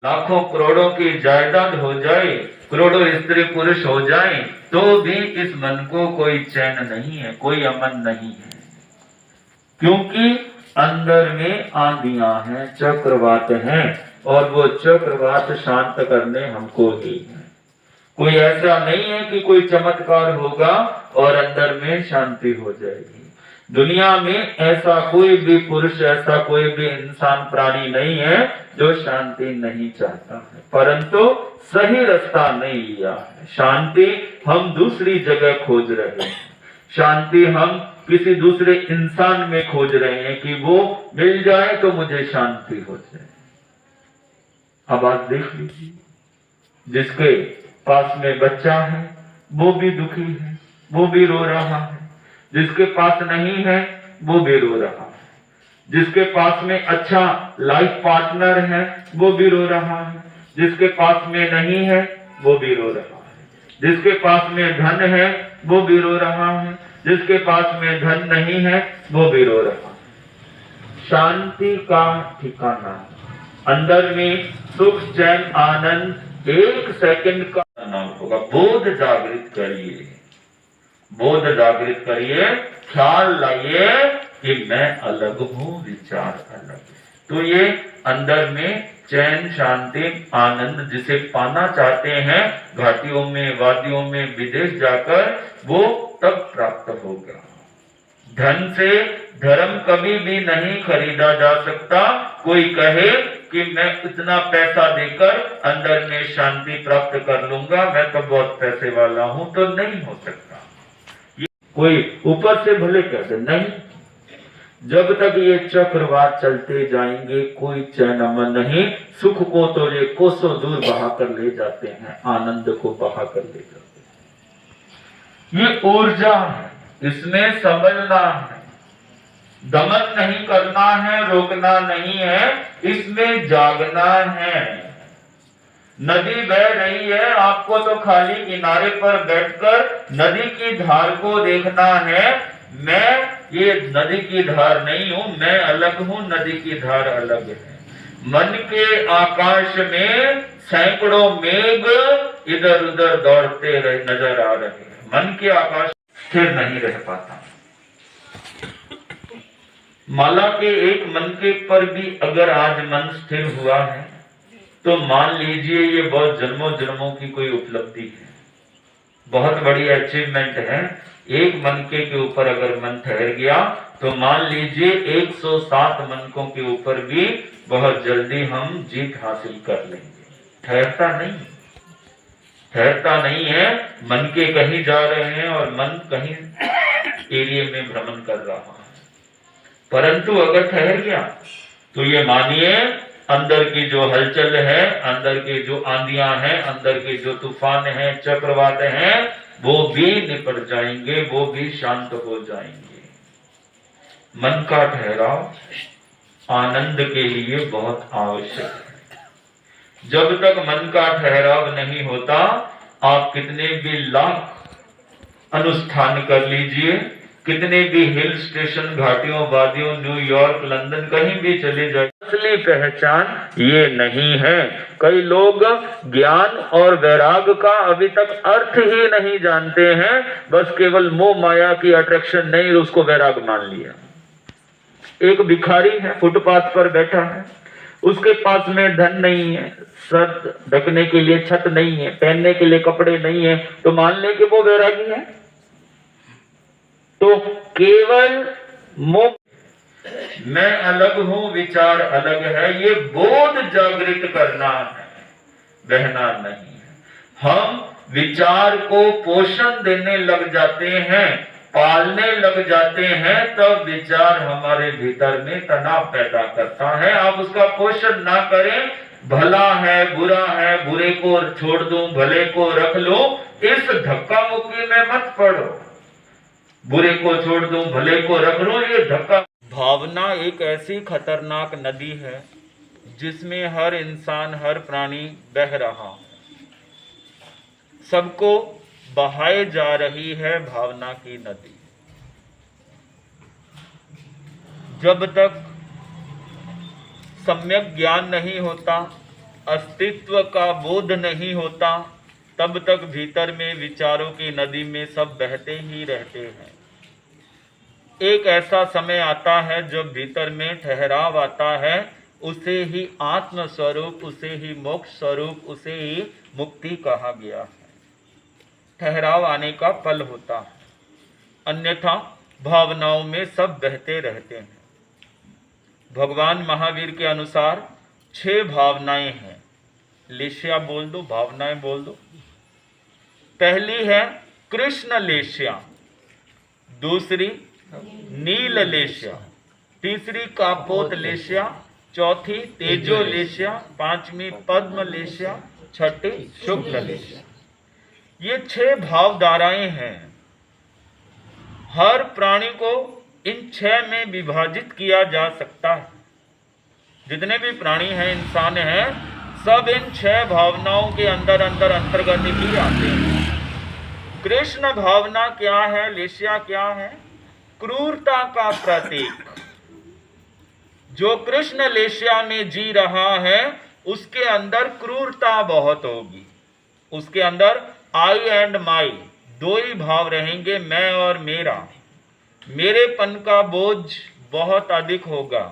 लाखों करोड़ों की जायदाद हो जाए, करोड़ों स्त्री पुरुष हो जाए, तो भी इस मन को कोई चैन नहीं है, कोई अमन नहीं है। क्योंकि अंदर में आंधियां हैं, चक्रवात हैं, और वो चक्रवात शांत करने हमको ही है। कोई ऐसा नहीं है कि कोई चमत्कार होगा और अंदर में शांति हो जाएगी। दुनिया में ऐसा कोई भी पुरुष, ऐसा कोई भी इंसान, प्राणी नहीं है जो शांति नहीं चाहता है, परंतु सही रास्ता नहीं लिया है। शांति हम दूसरी जगह खोज रहे हैं, शांति हम किसी दूसरे इंसान में खोज रहे हैं कि वो मिल जाए तो मुझे शांति हो जाए। अब आप देख लीजिए, जिसके पास में बच्चा है वो भी दुखी है, वो भी रो रहा है। जिसके पास नहीं है वो भी रो रहा है। जिसके पास में अच्छा लाइफ पार्टनर है वो भी रो रहा है। जिसके पास में नहीं है वो भी रो रहा है। जिसके पास में धन है वो भी रो रहा है। जिसके पास में धन नहीं है वो भी रो रहा है। शांति का ठिकाना अंदर में सुख, चैन, आनंद एक सेकंड का नाम होगा। बोध जागृत करिए, बोध जागृत करिए, ख्याल लाइए कि मैं अलग हूं, विचार अलग। तो ये अंदर में चैन, शांति, आनंद जिसे पाना चाहते हैं, घाटियों में, वादियों में, विदेश जाकर वो तब प्राप्त होगा। धन से धर्म कभी भी नहीं खरीदा जा सकता। कोई कहे कि मैं इतना पैसा देकर अंदर में शांति प्राप्त कर लूंगा, मैं तो बहुत पैसे वाला हूं, तो नहीं हो सकता। कोई ऊपर से भले कहते नहीं, जब तक ये चक्रवात चलते जाएंगे कोई चैन अमन नहीं। सुख को तो ये कोसों दूर बहा कर ले जाते हैं, आनंद को बहा कर ले जाते हैं। ये ऊर्जा है, इसमें समझना है, दमन नहीं करना है, रोकना नहीं है, इसमें जागना है। नदी बह रही है, आपको तो खाली किनारे पर बैठकर नदी की धार को देखना है। मैं ये नदी की धार नहीं हूं, मैं अलग हूं, नदी की धार अलग है। मन के आकाश में सैकड़ों मेघ इधर उधर दौड़ते रहे नजर आ रहे हैं। मन के आकाश स्थिर नहीं रह पाता। माला के एक मनके पर भी अगर आज मन स्थिर हुआ है तो मान लीजिए ये बहुत जन्मों जन्मों की कोई उपलब्धि है, बहुत बड़ी अचीवमेंट है। एक मनके के ऊपर अगर मन ठहर गया तो मान लीजिए 107 मनकों के ऊपर भी बहुत जल्दी हम जीत हासिल कर लेंगे। ठहरता नहीं, ठहरता नहीं है। मनके कहीं जा रहे हैं और मन कहीं एरिया में भ्रमण कर रहा है, परंतु अगर ठहर गया तो ये मानिए अंदर की जो हलचल है, अंदर की जो आंधियां हैं, अंदर के जो तूफान हैं, चक्रवात हैं, वो भी निपट जाएंगे, वो भी शांत हो जाएंगे। मन का ठहराव आनंद के लिए बहुत आवश्यक है। जब तक मन का ठहराव नहीं होता, आप कितने भी लाख अनुष्ठान कर लीजिए, कितने भी हिल स्टेशन, घाटियों, वादियों, न्यूयॉर्क, लंदन, कहीं भी चले जाए, असली पहचान ये नहीं है। कई लोग ज्ञान और वैराग का अभी तक अर्थ ही नहीं जानते हैं, बस केवल मोह माया की अट्रैक्शन नहीं, उसको वैराग मान लिया। एक भिखारी है, फुटपाथ पर बैठा है, उसके पास में धन नहीं है, सर ढकने के लिए छत नहीं है, पहनने के लिए कपड़े नहीं है, तो मान ले कि वो वैरागी है। तो केवल मोह, मैं अलग हूं, विचार अलग है, ये बोध जागृत करना है, बहना नहीं है। हम विचार को पोषण देने लग जाते हैं, पालने लग जाते हैं, तब विचार हमारे भीतर में तनाव पैदा करता है। आप उसका पोषण ना करें, भला है, बुरा है, बुरे को छोड़ दूं, भले को रख लो, इस धक्का मुक्की में मत पड़ो। बुरे को छोड़ दूं, भले को रख लो, ये धक्का। भावना एक ऐसी खतरनाक नदी है जिसमें हर इंसान, हर प्राणी बह रहा है, सबको बहाए जा रही है भावना की नदी। जब तक सम्यक ज्ञान नहीं होता, अस्तित्व का बोध नहीं होता, तब तक भीतर में विचारों की नदी में सब बहते ही रहते हैं। एक ऐसा समय आता है जब भीतर में ठहराव आता है, उसे ही आत्म स्वरूप, उसे ही मोक्ष स्वरूप, उसे ही मुक्ति कहा गया है। ठहराव आने का फल होता है, अन्यथा भावनाओं में सब बहते रहते हैं। भगवान महावीर के अनुसार 6 भावनाएं हैं। लेश्या बोल दो, भावनाएं बोल दो। पहली है कृष्ण लेश्या, दूसरी नील लेश्या, तीसरी कापोत लेश्या, चौथी तेजो लेश्या, पांचवी पद्म लेश्या, छठी शुक्ल लेश्या। ये 6 भावधाराएं हैं। हर प्राणी को इन 6 में विभाजित किया जा सकता है। जितने भी प्राणी हैं, इंसान हैं, सब इन 6 भावनाओं के अंदर अंतर्गत ही आते हैं। कृष्ण भावना क्या है, लेश्या क्या है? क्रूरता का प्रतीक। जो कृष्ण लेश्या में जी रहा है, उसके अंदर क्रूरता बहुत होगी। उसके अंदर आई एंड माई 2 ही भाव रहेंगे, मैं और मेरा। मेरेपन का बोझ बहुत अधिक होगा।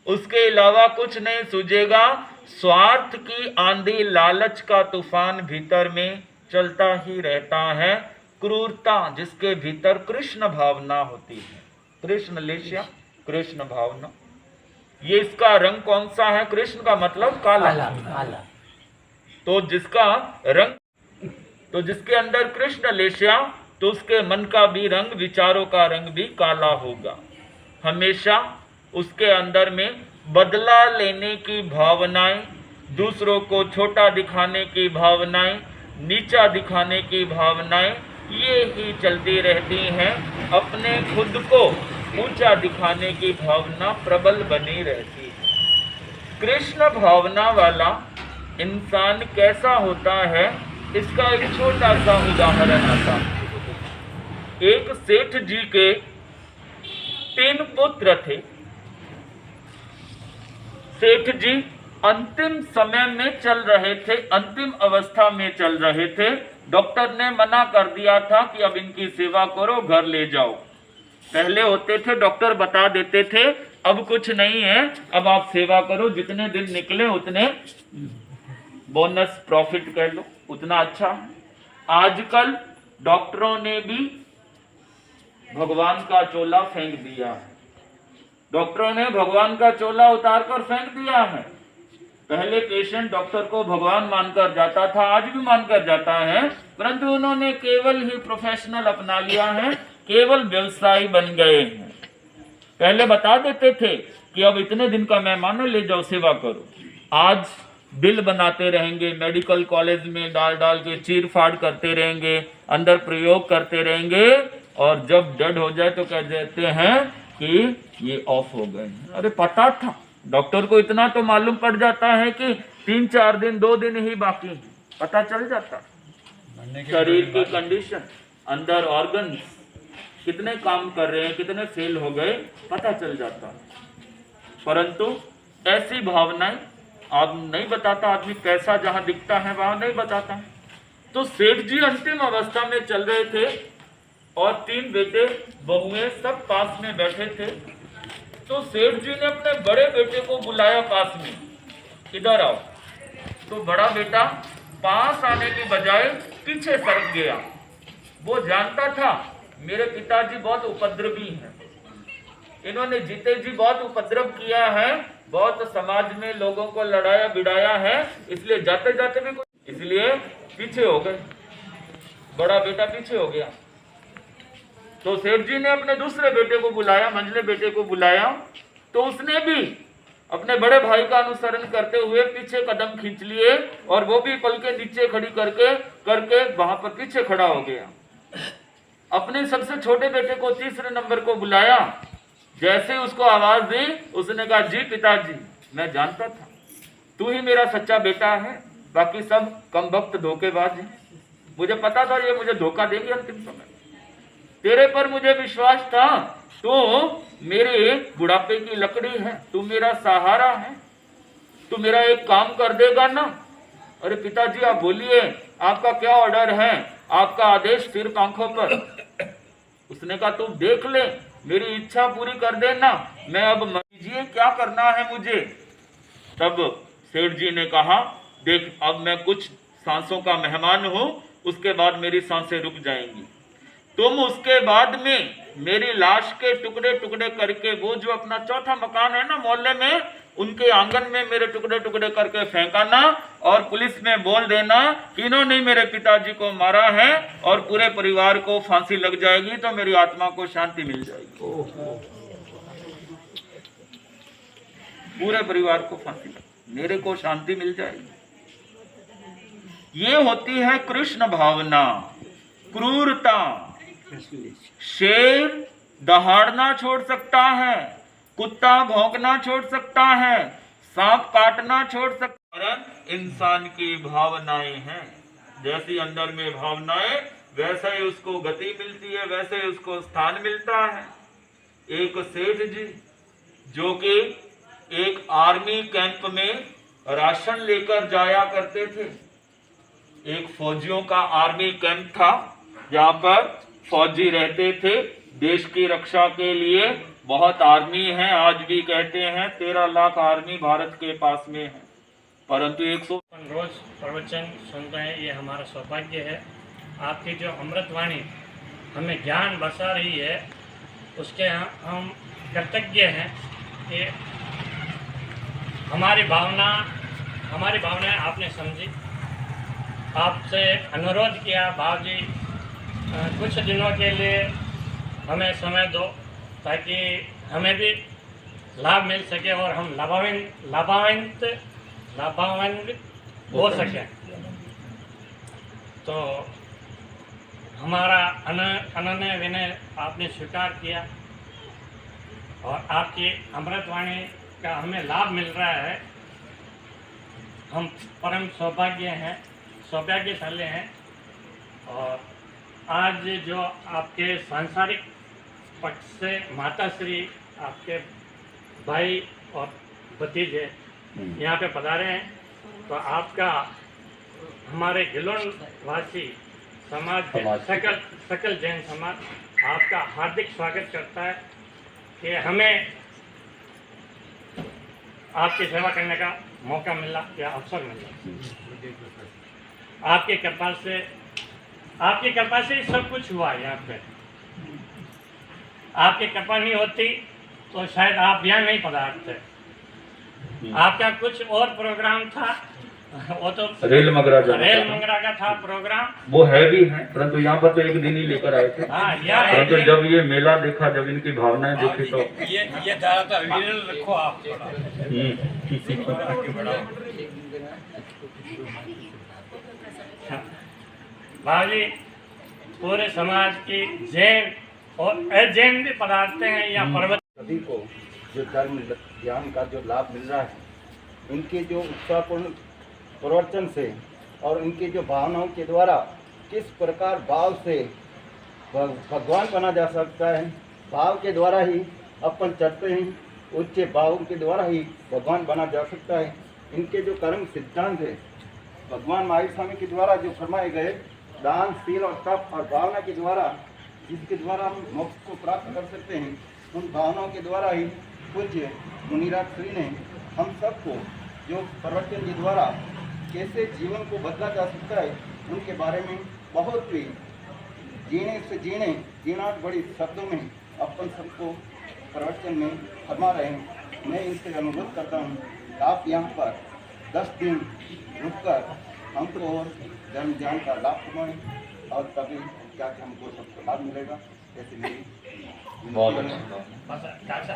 उसके अलावा कुछ नहीं सूझेगा। स्वार्थ की आंधी, लालच का तूफान भीतर में चलता ही रहता है। क्रूरता, जिसके भीतर कृष्ण भावना होती है। कृष्ण लेश्या, कृष्ण भावना। ये इसका रंग कौन सा है? कृष्ण का मतलब काला। तो जिसका रंग, तो जिसके अंदर कृष्ण लेश्या, तो उसके मन का भी रंग, विचारों का रंग भी काला होगा। हमेशा उसके अंदर में बदला लेने की भावनाएं, दूसरों को छोटा दिखाने की भावनाएं, नीचा दिखाने की भावनाएं, ये ही चलती रहती हैं। अपने खुद को ऊंचा दिखाने की भावना प्रबल बनी रहती है। कृष्ण भावना वाला इंसान कैसा होता है, इसका एक छोटा सा उदाहरण आता है। एक सेठ जी के 3 पुत्र थे। सेठ जी अंतिम समय में चल रहे थे, अंतिम अवस्था में चल रहे थे। डॉक्टर ने मना कर दिया था कि अब इनकी सेवा करो, घर ले जाओ। पहले होते थे, डॉक्टर बता देते थे अब कुछ नहीं है, अब आप सेवा करो, जितने दिन निकले उतने बोनस प्रॉफिट कर लो, उतना अच्छा है। आजकल डॉक्टरों ने भी भगवान का चोला फेंक दिया है। डॉक्टरों ने भगवान का चोला उतार कर फेंक दिया है। पहले पेशेंट डॉक्टर को भगवान मानकर जाता था, आज भी मानकर जाता है, परंतु उन्होंने केवल ही प्रोफेशनल अपना लिया है, केवल व्यवसायी बन गए हैं। पहले बता देते थे कि अब इतने दिन का मेहमान है, ले जाओ सेवा करो। आज बिल बनाते रहेंगे, मेडिकल कॉलेज में डाल डाल के चीर फाड़ करते रहेंगे, अंदर प्रयोग करते रहेंगे, और जब डेड हो जाए तो कह देते हैं कि ये ऑफ हो गए। अरे पता था, डॉक्टर को इतना तो मालूम पड़ जाता है कि 3-4 दिन 2 दिन ही बाकी है, पता चल जाता। शरीर की कंडीशन, अंदर ऑर्गन्स कितने काम कर रहे हैं, कितने फेल हो गए, पता चल जाता। परंतु ऐसी भावनाएं आप नहीं बताता आदमी, पैसा जहां दिखता है वहां नहीं बताता। तो सेठ जी अंतिम अवस्था में चल रहे थे और 3 बेटे बहुएं सब पास में बैठे थे। तो सेठ जी ने अपने बड़े बेटे को बुलाया पास में, इधर आओ। तो बड़ा बेटा पास आने की बजाय पीछे सरक गया। वो जानता था मेरे पिताजी बहुत उपद्रवी हैं, इन्होंने जीते जी बहुत उपद्रव किया है, बहुत समाज में लोगों को लड़ाया बिड़ाया है, इसलिए जाते जाते भी कुछ, इसलिए पीछे हो गए। बड़ा बेटा पीछे हो गया। तो सेठ जी ने अपने दूसरे बेटे को बुलाया, मंझले बेटे को बुलाया, तो उसने भी अपने बड़े भाई का अनुसरण करते हुए पीछे कदम खींच लिए, और वो भी पल के नीचे खड़ी करके वहां पर पीछे खड़ा हो गया। अपने सबसे छोटे बेटे को, तीसरे नंबर को बुलाया। जैसे उसको आवाज दी, उसने कहा, जी पिताजी, मैं जानता था तू ही मेरा सच्चा बेटा है, बाकी सब कमबख्त धोखेबाज हैं। मुझे पता था ये मुझे धोखा देंगे अंतिम समय। तेरे पर मुझे विश्वास था, तू मेरे बुढ़ापे की लकड़ी है, तू मेरा सहारा है, तू मेरा एक काम कर देगा ना? अरे पिताजी आप बोलिए, आपका क्या ऑर्डर है? आपका आदेश सिर्फ आंखों पर। उसने कहा तू देख ले, मेरी इच्छा पूरी कर देना, मैं अब मर्जी क्या करना है मुझे। तब सेठ जी ने कहा देख अब मैं कुछ सांसों का मेहमान हूं, उसके बाद मेरी सांसें रुक जाएंगी। तुम उसके बाद में मेरी लाश के टुकड़े टुकड़े करके वो जो अपना चौथा मकान है ना मोहल्ले में, उनके आंगन में मेरे टुकड़े टुकड़े करके फेंकाना और पुलिस में बोल देना कि इन्होंने मेरे पिताजी को मारा है और पूरे परिवार को फांसी लग जाएगी तो मेरी आत्मा को शांति मिल जाएगी। पूरे परिवार को फांसी लग, मेरे को शांति मिल जाएगी। ये होती है कृष्ण भावना, क्रूरता। शेर दहाड़ना छोड़ सकता है, कुत्ता भौंकना छोड़ सकता है, सांप काटना छोड़ सकता है। इंसान की भावनाएं हैं, जैसी अंदर में भावनाएं वैसे ही उसको गति मिलती है, वैसे ही उसको स्थान मिलता है। एक सेठ जी जो कि एक आर्मी कैंप में राशन लेकर जाया करते थे। एक फौजियों का आर्मी कैंप था जहाँ पर फौजी रहते थे देश की रक्षा के लिए। बहुत आर्मी है, आज भी कहते हैं 13 लाख आर्मी भारत के पास में है, परंतु 100 रोज प्रवचन सुनते हैं, ये हमारा सौभाग्य है। आपकी जो अमृतवाणी हमें ज्ञान बरसा रही है उसके हम कृतज्ञ हैं कि हमारी भावनाएं आपने समझी। आपसे अनुरोध किया बाबूजी कुछ दिनों के लिए हमें समय दो ताकि हमें भी लाभ मिल सके और हम लाभान्वित हो सकें। तो हमारा अनन्य विनय आपने स्वीकार किया और आपकी अमृतवाणी का हमें लाभ मिल रहा है। हम परम सौभाग्यशाली हैं। और आज जो आपके सांसारिक पक्ष से माताश्री, आपके भाई और भतीजे यहाँ पे पधारे हैं, तो आपका हमारे गिलोन वासी समाज सकल जैन समाज आपका हार्दिक स्वागत करता है कि हमें आपकी सेवा करने का मौका मिला या अवसर मिला। आपकी कृपा से सब कुछ हुआ। यहाँ पे आपकी कृपा नहीं होती तो शायद आप यहाँ नहीं पधारते। आपका कुछ और प्रोग्राम था, वो तो रेल मंगरा का था प्रोग्राम, वो है भी है, परंतु यहाँ पर तो एक दिन ही लेकर आए थे। परंतु जब ये मेला देखा, जब इनकी भावनाएं देखी तो ये ज्यादातर रखो आप थोड़ा। बाजी पूरे समाज की जैन और अजैन भी पदार्थ हैं या पर्वत सभी को जो धर्म ज्ञान का जो लाभ मिल रहा है, इनके जो उत्साहपूर्ण प्रवचन से और इनकी जो भावनाओं के द्वारा किस प्रकार भाव से भगवान बना जा सकता है। भाव के द्वारा ही अपन चढ़ते हैं, उच्च भाव के द्वारा ही भगवान बना जा सकता है। इनके जो कर्म सिद्धांत है भगवान महावीर स्वामी के द्वारा जो फरमाए गए दान, शील और तप और भावना के द्वारा, जिसके द्वारा हम मोक्ष को प्राप्त कर सकते हैं, उन भावनाओं के द्वारा ही पूज्य मुनिराज श्री ने हम सबको जो प्रवचन के द्वारा कैसे जीवन को बदला जा सकता है उनके बारे में बहुत ही जीना बड़ी शब्दों में अपन सबको प्रवचन में फरमा रहे हैं। मैं इनसे अनुरोध करता हूँ आप यहाँ पर 10 दिन रुककर हमको और धर्म ज्ञान का लाभ उठाएं और तभी क्या हमको सबको लाभ मिलेगा। जैसे मेरी बहुत अच्छा।